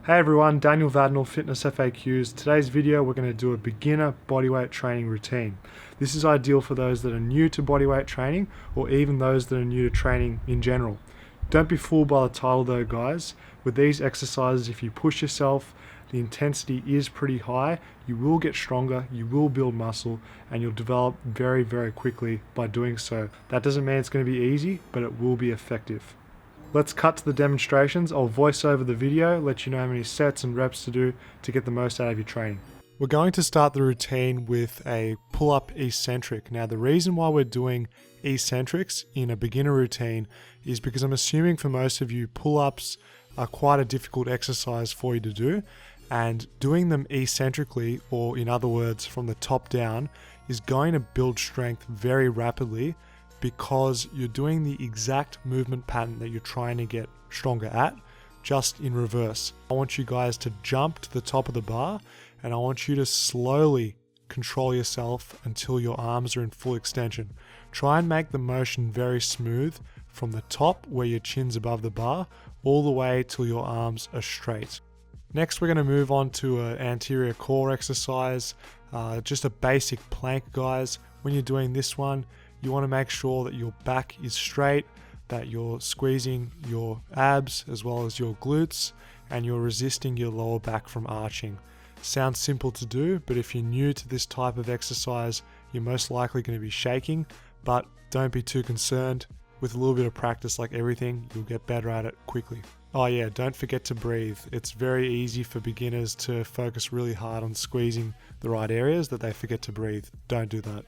Hey everyone, Daniel Vadnal, Fitness FAQs. Today's video we're going to do a beginner bodyweight training routine. This is ideal for those that are new to bodyweight training or even those that are new to training in general. Don't be fooled by the title though guys. With these exercises, if you push yourself, the intensity is pretty high, you will get stronger, you will build muscle, and you'll develop very, very quickly by doing so. That doesn't mean it's going to be easy, but it will be effective. Let's cut to the demonstrations. I'll voice over the video, let you know how many sets and reps to do to get the most out of your training. We're going to start the routine with a pull-up eccentric. Now the reason why we're doing eccentrics in a beginner routine is because I'm assuming for most of you pull-ups are quite a difficult exercise for you to do, and doing them eccentrically, or in other words from the top down, is going to build strength very rapidly because you're doing the exact movement pattern that you're trying to get stronger at, just in reverse. I want you guys to jump to the top of the bar, and I want you to slowly control yourself until your arms are in full extension. Try and make the motion very smooth from the top where your chin's above the bar all the way till your arms are straight. Next we're going to move on to an anterior core exercise, just a basic plank guys. When you're doing this one, you want to make sure that your back is straight, that you're squeezing your abs as well as your glutes, and you're resisting your lower back from arching. Sounds simple to do, but if you're new to this type of exercise, you're most likely going to be shaking, but don't be too concerned. With a little bit of practice, like everything, you'll get better at it quickly. Oh yeah, don't forget to breathe. It's very easy for beginners to focus really hard on squeezing the right areas that they forget to breathe. Don't do that.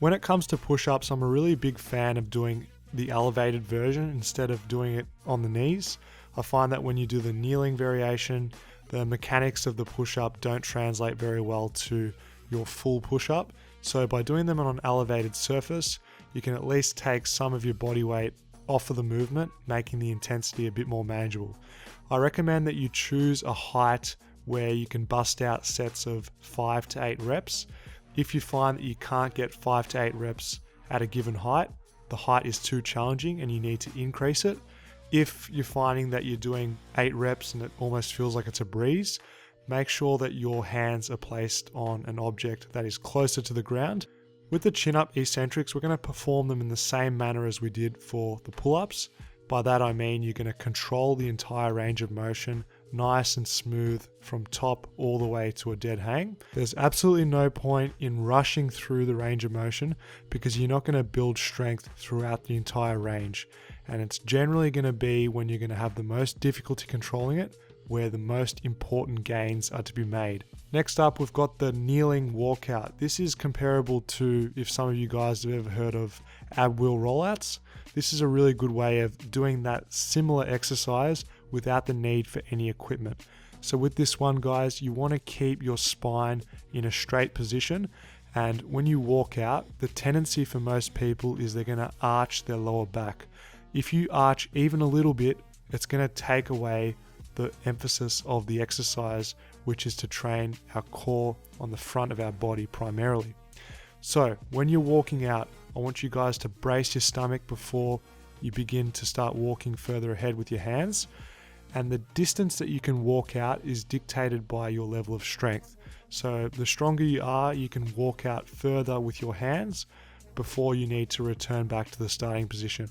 When it comes to push-ups, I'm a really big fan of doing the elevated version instead of doing it on the knees. I find that when you do the kneeling variation, the mechanics of the push-up don't translate very well to your full push-up. So by doing them on an elevated surface, you can at least take some of your body weight off of the movement, making the intensity a bit more manageable. I recommend that you choose a height where you can bust out sets of 5 to 8 reps. If you find that you can't get 5 to 8 reps at a given height, the height is too challenging and you need to increase it. If you're finding that you're doing 8 reps and it almost feels like it's a breeze, make sure that your hands are placed on an object that is closer to the ground. With the chin-up eccentrics, we're going to perform them in the same manner as we did for the pull-ups. By that I mean you're going to control the entire range of motion, nice and smooth from top all the way to a dead hang. There's absolutely no point in rushing through the range of motion because you're not going to build strength throughout the entire range. And it's generally going to be when you're going to have the most difficulty controlling it, where the most important gains are to be made. Next up, we've got the kneeling walkout. This is comparable to, if some of you guys have ever heard of ab wheel rollouts. This is a really good way of doing that similar exercise without the need for any equipment. So with this one guys, you want to keep your spine in a straight position, and when you walk out, the tendency for most people is they're going to arch their lower back. If you arch even a little bit, it's going to take away the emphasis of the exercise, which is to train our core on the front of our body primarily. So when you're walking out, I want you guys to brace your stomach before you begin to start walking further ahead with your hands. And the distance that you can walk out is dictated by your level of strength. So the stronger you are, you can walk out further with your hands before you need to return back to the starting position.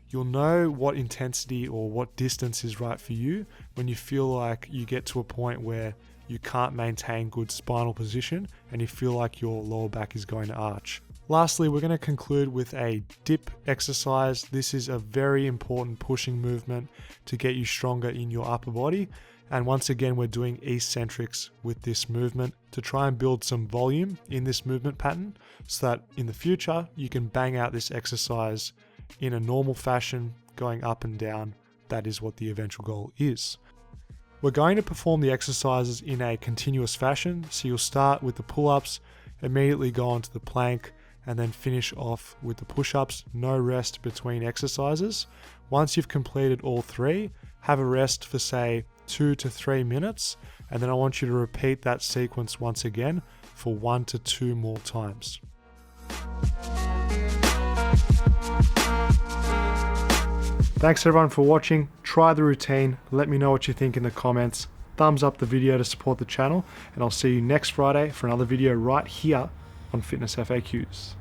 You'll know what intensity or what distance is right for you when you feel like you get to a point where you can't maintain good spinal position and you feel like your lower back is going to arch. Lastly, we're going to conclude with a dip exercise. This is a very important pushing movement to get you stronger in your upper body. And once again, we're doing eccentrics with this movement to try and build some volume in this movement pattern so that in the future, you can bang out this exercise in a normal fashion, going up and down. That is what the eventual goal is. We're going to perform the exercises in a continuous fashion. So you'll start with the pull-ups, immediately go on to the plank, and then finish off with the push-ups. No rest between exercises. Once you've completed all 3, have a rest for say 2 to 3 minutes, and then I want you to repeat that sequence once again for 1 to 2 more times. Thanks everyone for watching. Try the routine. Let me know what you think in the comments. thumbs up the video to support the channel, and I'll see you next Friday for another video right here on Fitness FAQs.